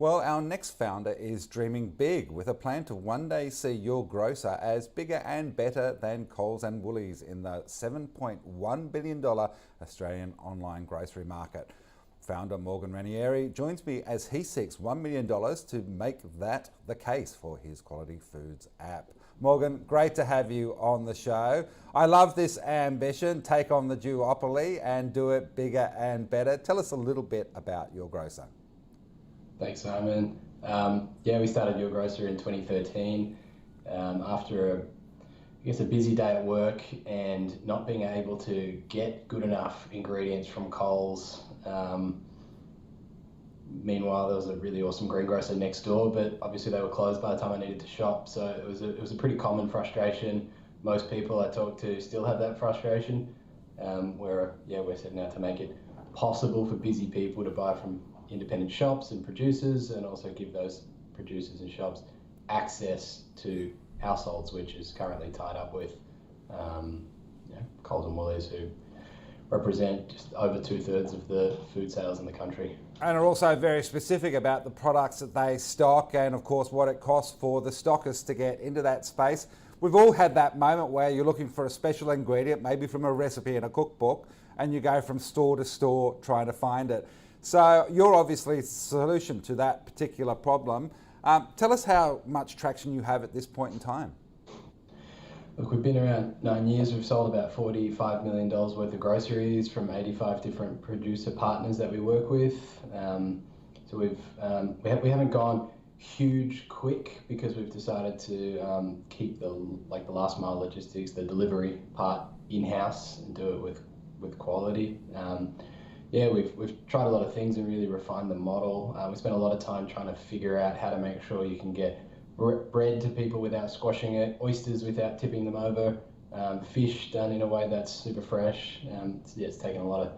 Well, our next founder is dreaming big with a plan to one day see YourGrocer as bigger and better than Coles and Woolies in the $7.1 billion Australian online grocery market. Founder Morgan Ranieri joins me as he seeks $1 million to make that the case for his Quality Foods app. Morgan, great to have you on the show. I love this ambition, take on the duopoly and do it bigger and better. Tell us a little bit about YourGrocer. Thanks, Simon. We started YourGrocer in 2013 after a busy day at work and not being able to get good enough ingredients from Coles. Meanwhile, there was a really awesome greengrocer next door, but obviously they were closed by the time I needed to shop. So it was a pretty common frustration. Most people I talk to still have that frustration. We're setting out to make it possible for busy people to buy from independent shops and producers, and also give those producers and shops access to households, which is currently tied up with Coles and Woolies, who represent just over 2/3 of the food sales in the country. And are also very specific about the products that they stock and of course what it costs for the stockers to get into that space. We've all had that moment where you're looking for a special ingredient, maybe from a recipe in a cookbook, and you go from store to store trying to find it. So you're obviously a solution to that particular problem. Tell us how much traction you have at this point in time. Look, we've been around 9 years. We've sold about $45 million worth of groceries from 85 different producer partners that we work with. So we haven't gone huge quick because we've decided to keep the last mile logistics, the delivery part in-house, and do it with quality. We've tried a lot of things and really refined the model. We spent a lot of time trying to figure out how to make sure you can get bread to people without squashing it, oysters without tipping them over, fish done in a way that's super fresh. It's taken a lot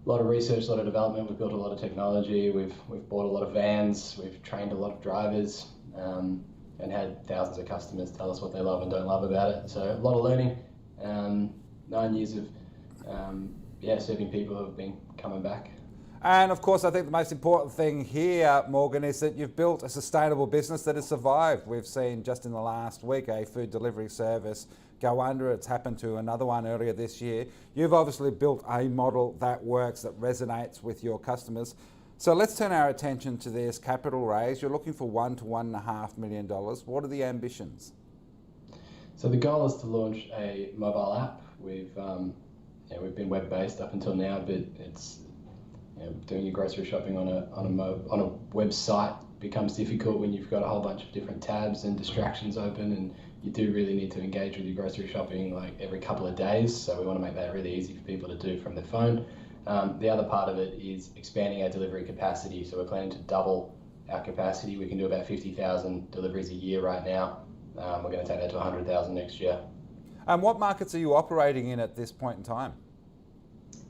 of research, a lot of development. We've built a lot of technology. We've bought a lot of vans. We've trained a lot of drivers, and had thousands of customers tell us what they love and don't love about it. So a lot of learning. 9 years of serving people who have been coming back. And of course, I think the most important thing here, Morgan, is that you've built a sustainable business that has survived. We've seen just in the last week a food delivery service go under. It's happened to another one earlier this year. You've obviously built a model that works, that resonates with your customers. So let's turn our attention to this capital raise. You're looking for $1 to $1.5 million. What are the ambitions? So the goal is to launch a mobile app. We've been web-based up until now, but it's doing your grocery shopping on a website becomes difficult when you've got a whole bunch of different tabs and distractions open, and you do really need to engage with your grocery shopping like every couple of days. So we want to make that really easy for people to do from their phone. The other part of it is expanding our delivery capacity. So we're planning to double our capacity. We can do about 50,000 deliveries a year right now. We're going to take that to 100,000 next year. And what markets are you operating in at this point in time?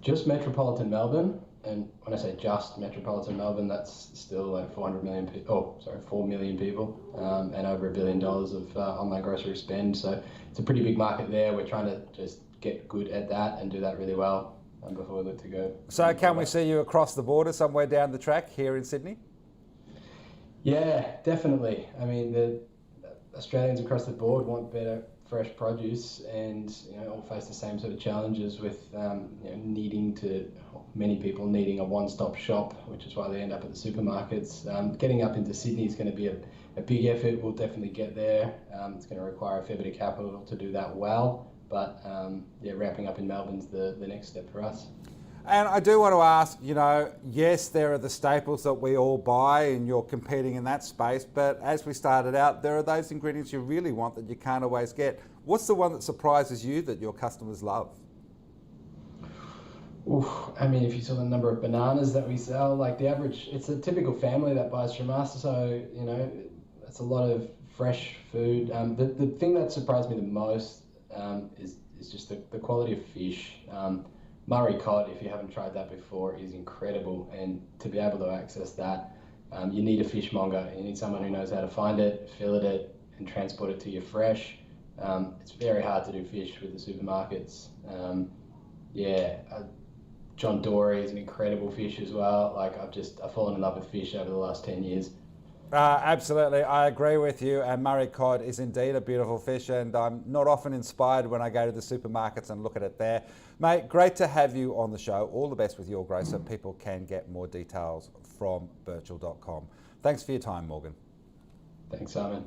Just metropolitan Melbourne, and when I say just metropolitan Melbourne, that's still like 4 million people, and over $1 billion of online grocery spend. So it's a pretty big market there. We're trying to just get good at that and do that really well before we look to go. So can we see you across the border somewhere down the track here in Sydney? Yeah, definitely. I mean, the Australians across the board want better fresh produce, and all face the same sort of challenges with many people needing a one-stop shop, which is why they end up at the supermarkets. Getting up into Sydney is going to be a big effort. We'll definitely get there. It's going to require a fair bit of capital to do that well, but ramping up in Melbourne's the next step for us. And I do want to ask, yes, there are the staples that we all buy and you're competing in that space, but as we started out, there are those ingredients you really want that you can't always get. What's the one that surprises you that your customers love? I mean, if you saw the number of bananas that we sell, like it's a typical family that buys from us, so, it's a lot of fresh food. The thing that surprised me the most is just the quality of fish. Murray cod, if you haven't tried that before, is incredible, and to be able to access that, you need a fishmonger. You need someone who knows how to find it, fillet it, and transport it to you fresh. It's very hard to do fish with the supermarkets. John Dory is an incredible fish as well. Like I've fallen in love with fish over the last 10 years. Absolutely, I agree with you. And Murray cod is indeed a beautiful fish, and I'm not often inspired when I go to the supermarkets and look at it there. Mate, great to have you on the show. All the best with YourGrocer. People can get more details from Birchal.com. Thanks for your time, Morgan. Thanks, Simon.